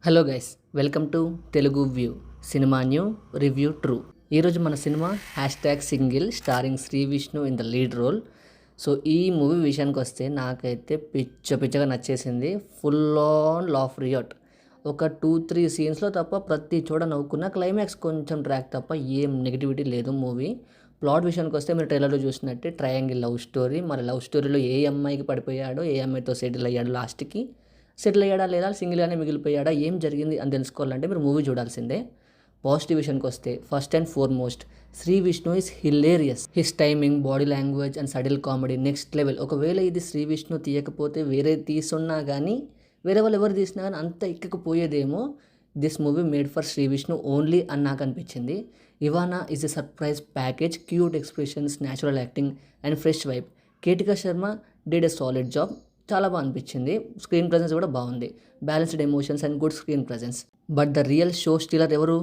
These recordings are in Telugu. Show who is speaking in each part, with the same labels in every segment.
Speaker 1: Hello guys, welcome to Telugu view cinema new review true. ఈరోజు మన cinema #single starring Shri Vishnu in the lead role. So ఈ మూవీ విషయానికి వస్తే నాకైతే పిచ్చగా నచ్చేసింది. Full on laugh riot. ఒక 2-3 సీన్స్లో తప్ప ప్రతి చోట నవ్వుకున్న. క్లైమాక్స్ కొంచెం ట్రాక్ తప్ప ఏం నెగిటివిటీ లేదు మూవీ. ప్లాట్ విషయానికి వస్తే మీరు ట్రైలర్లో చూసినట్టే ట్రయాంగిల్ లవ్ స్టోరీ. మరి లవ్ స్టోరీలో ఏ అమ్మాయికి పడిపోయాడో, ఏ అమ్మాయితో సెటిల్ అయ్యాడో, లాస్ట్కి సెటిల్ అయ్యాడా లేదా సింగిల్గానే మిగిలిపోయాడా, ఏం జరిగింది అని తెలుసుకోవాలంటే మీరు మూవీ చూడాల్సిందే. పాజిటివ్ విషయానికి వస్తే first and foremost Sree Vishnu is hilarious. His timing, body language and subtle comedy next level. ఒకవేళ ఇది శ్రీ విష్ణు తీయకపోతే వేరే తీసున్నా కానీ, వేరే వాళ్ళు ఎవరు తీసినా కానీ అంత ఎక్కకపోయేదేమో. This movie made for Sree Vishnu only అని నాకు అనిపించింది. Ivana is a surprise package, cute expressions, natural acting and fresh vibe. Ketika Sharma did a solid job. చాలా బాగా అనిపించింది. స్క్రీన్ ప్రజెన్స్ కూడా బాగుంది. Balanced emotions and good screen presence. But the real show stealer ఎవరు?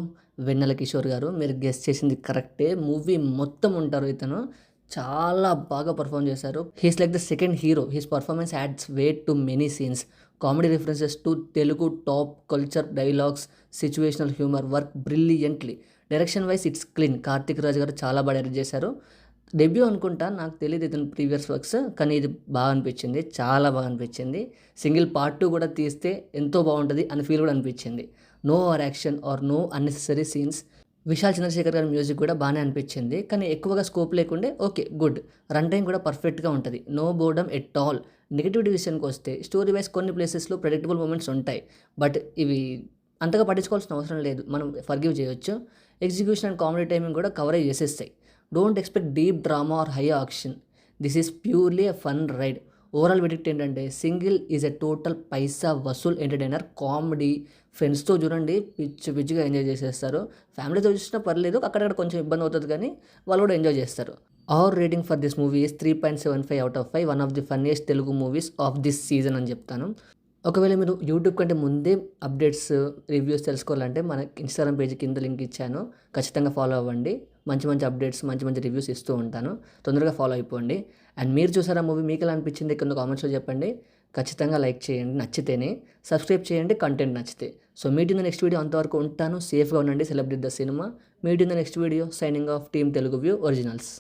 Speaker 1: వెన్నెల కిషోర్ గారు. మీరు గెస్ట్ చేసింది కరెక్టే. మూవీ మొత్తం ఉంటారు ఇతను. చాలా బాగా పర్ఫామ్ చేశారు. He's like the second hero. His performance adds weight to many scenes. Comedy references to Telugu top culture, dialogues, situational humour work brilliantly. Direction wise it's clean. Karthik Raj garu చాలా బాగా డైరెక్ట్ చేశారు. డెబ్యూ అనుకుంటా, నాకు తెలియదు ఇతను ప్రీవియస్ వర్క్స్, కానీ ఇది బాగా అనిపించింది, చాలా బాగా అనిపించింది. సింగిల్ పార్ట్ 2 కూడా తీస్తే ఎంతో బాగుంటుంది అని ఫీల్ కూడా అనిపించింది. No over action or no unnecessary scenes. Vishal Chandrashekhar గారి మ్యూజిక్ కూడా బాగానే అనిపించింది, కానీ ఎక్కువగా స్కోప్ లేకుండే. Okay, good. రన్ టైం కూడా పర్ఫెక్ట్గా ఉంటుంది. No boredom at all. Negativity విషయానికి వస్తే స్టోరీ వైజ్ కొన్ని ప్లేసెస్లో ప్రెడిక్టబుల్ మూమెంట్స్ ఉంటాయి, బట్ ఇవి అంతగా పట్టించుకోవాల్సిన అవసరం లేదు, మనం ఫర్గివ్ చేయొచ్చు. ఎగ్జిక్యూషన్ అండ్ కామెడీ టైమింగ్ కూడా కవరేజ్ చేసేస్తాయి. Don't expect deep drama or high action. This is purely a fun ride. Overall verdict ఏంటంటే Single is a total paisa vasool entertainer. Comedy ఫ్రెండ్స్తో చూడండి, పిచ్చిగా ఎంజాయ్ చేసేస్తారు. ఫ్యామిలీతో చూసినా పర్లేదు, అక్కడక్కడ కొంచెం ఇబ్బంది అవుతుంది, కానీ వాళ్ళు కూడా ఎంజాయ్ చేస్తారు. Our rating for this movie is 3.75 out of 5. One of the funniest Telugu movies of this season అని చెప్తాను. ఒకవేళ మీరు యూట్యూబ్ కంటే ముందే అప్డేట్స్, రివ్యూస్ తెలుసుకోవాలంటే మన ఇన్స్టాగ్రామ్ పేజ్ కింద లింక్ ఇచ్చాను, ఖచ్చితంగా ఫాలో అవ్వండి. మంచి అప్డేట్స్, మంచి రివ్యూస్ ఇస్తూ ఉంటాను. తొందరగా ఫాలో అయిపోండి. అండ్ మీరు చూసారా మూవీ, మీకు ఎలా అనిపించింది కింద కామెంట్స్లో చెప్పండి. ఖచ్చితంగా లైక్ చేయండి నచ్చితేనే, సబ్స్క్రైబ్ చేయండి కంటెంట్ నచ్చితే. So meet in the next video. అంతవరకు ఉంటాను. సేఫ్గా ఉండండి. Celebrate the cinema. Meet in the next video. Signing off team Telugu view originals.